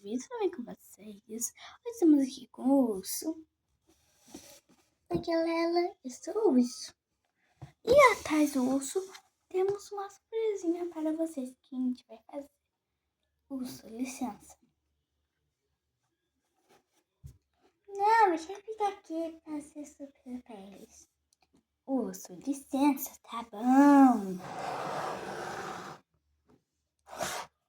vídeo também com vocês. Hoje estamos aqui com o urso. Oi galera, eu sou o urso. E atrás do urso temos uma surpresinha para vocês que a gente vai fazer. Urso, licença. Não, deixa eu ficar aqui para ser surpresa para eles. Urso, licença, tá bom.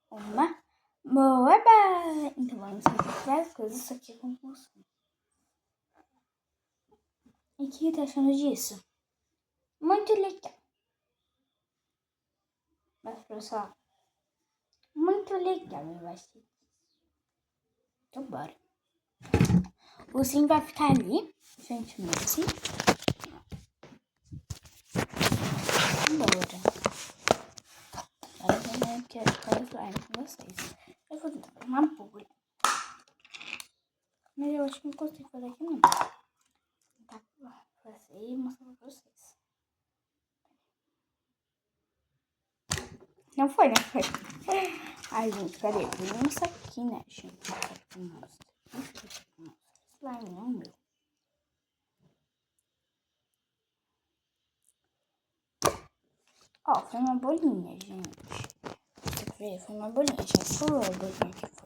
Uma boa bala. Então vamos fazer várias coisas isso aqui com o urso. E o que tá achando disso? Muito legal. Mas, pessoal, muito legal, eu acho. Então, bora. O ursinho vai ficar ali, gente, assim. Bora. Agora eu quero ficar slime com vocês. Eu vou tentar uma bolha. Mas eu acho que não consigo fazer aqui, não. Tá, vou fazer e mostrar pra vocês. Não foi, não foi. Ai, gente, cadê? Tem um saquinho, né, gente? Nossa. Slime não, meu. Ó, foi uma bolinha, gente. Você vê? Foi uma bolinha. Já pulou a bolinha que foi.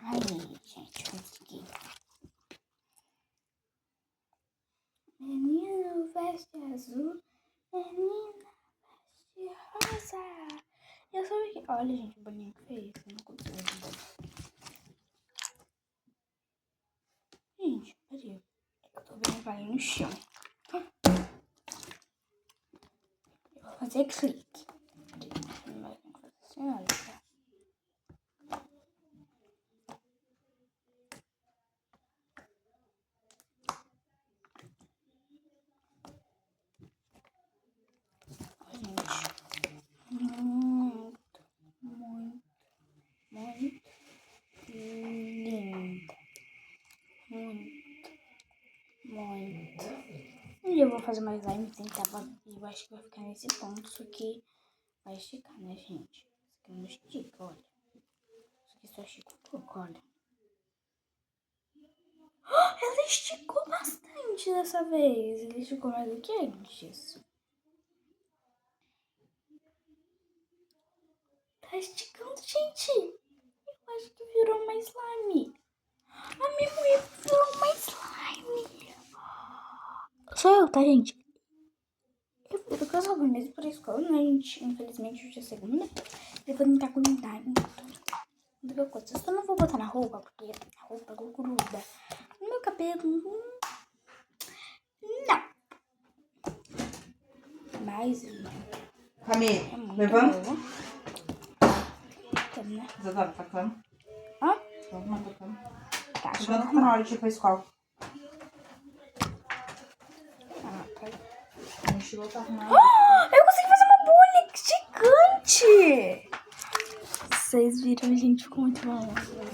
Ai, gente, consegui. Menino veste azul, menina veste rosa. Eu soube que... Olha, gente, o bolinho que fez. Eu não consigo. Gente, peraí. Eu tô vendo vai no chão. Eu vou fazer clique. Não vai fazer assim, olha, tá? E eu vou fazer mais slime, tentar fazer. Eu acho que vai ficar nesse ponto. Isso aqui vai esticar, né, gente? Isso aqui não estica, olha. Isso aqui só estica um pouco, olha. Ela esticou bastante dessa vez. Ela esticou mais do que antes. Tá esticando, gente. Eu acho que virou uma slime. A minha mulher virou uma slime. Sou eu, tá, gente? Eu tô só mesmo pra escola, né, gente? Infelizmente, hoje é segunda. Eu vou tentar cuidar. Então, eu não vou botar na roupa, porque a roupa gruda no meu cabelo. Não. Mas... Camille, levanta. Né? Isadora, tá cama? Hã? Vamos pra cama. Tá, Levanta que tá na hora de ir pra escola. Ah, tá. A mochila tá arrumada. Eu consegui fazer uma bolha gigante! Vocês viram, gente, ficou muito bom.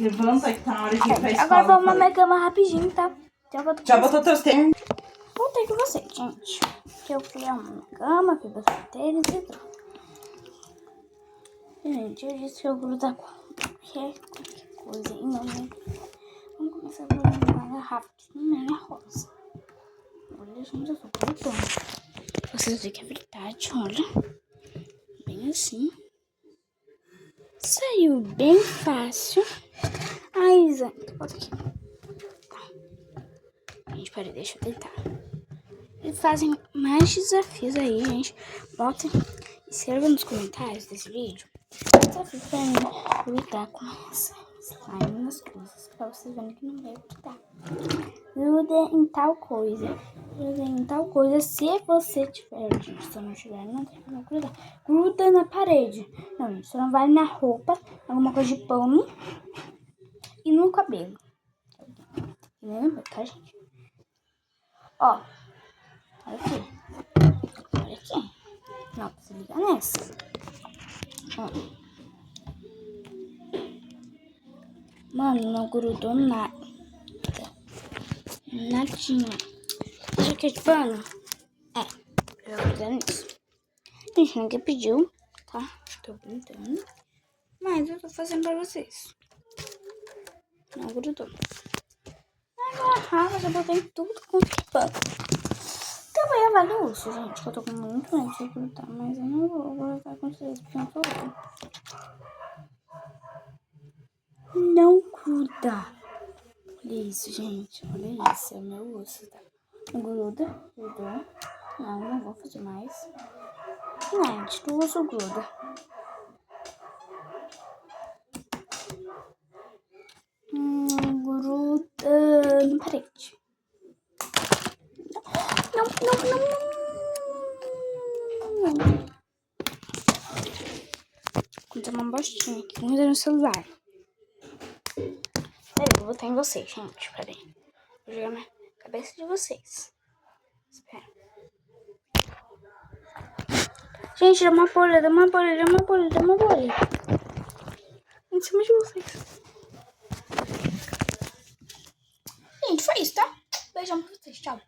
Levanta que tá na hora de ir pra escola. Agora vou arrumar minha cama rapidinho, tá? Já botou teus tênis? Voltei com vocês, gente. Que eu fui arrumar minha cama, fui botar tênis e tudo. Gente, eu disse que eu vou grudar qualquer coisa aí, não, né? Vamos começar a botar uma garrafa que não é rosa. Olha, gente, eu tô grudando. Vocês veem que é verdade, olha. Bem assim. Saiu bem fácil. Ai, Isa, bota aqui. Tá. Gente, peraí, deixa eu deitar. E fazem mais desafios aí, gente. Botem, escreva nos comentários desse vídeo. Desafio pra mim lutar com essa slime nas coisas. Pra vocês verem que não vai lutar. Gruda em tal coisa. Gruda em tal coisa. Se você tiver, gente, se eu não tiver, não tem como grudar. Gruda na parede. Não, gente, só não vale na roupa, alguma coisa de pano e no cabelo. Lembra, tá, gente? Ó. Olha aqui. Olha aqui. Não, precisa ligar nessa. Ó. Mano, não grudou nada. Nadinha. Isso aqui é de pano? É, eu vou grudar nisso. Gente, ninguém pediu, tá? Tô brincando. Mas eu tô fazendo pra vocês. Não grudou. Agarrava, já botei tudo com pano. Também vale o urso, gente, que eu tô com muito medo de grudar. Mas eu não vou grudar com vocês, porque eu tô louco. Não gruda. Olha isso, gente. Olha isso, é o meu urso, tá? Gruda, grudou. Não vou fazer mais. Gente, o urso gruda. Gruda na parede. Não. Vou dar uma bostinha aqui. Vou no celular. Peraí, eu vou botar em vocês, gente. Peraí. Vou jogar na cabeça de vocês. Espera. Gente, dá uma bolha. Em cima de vocês. Gente, foi isso, tá? Beijão pra vocês. Tchau.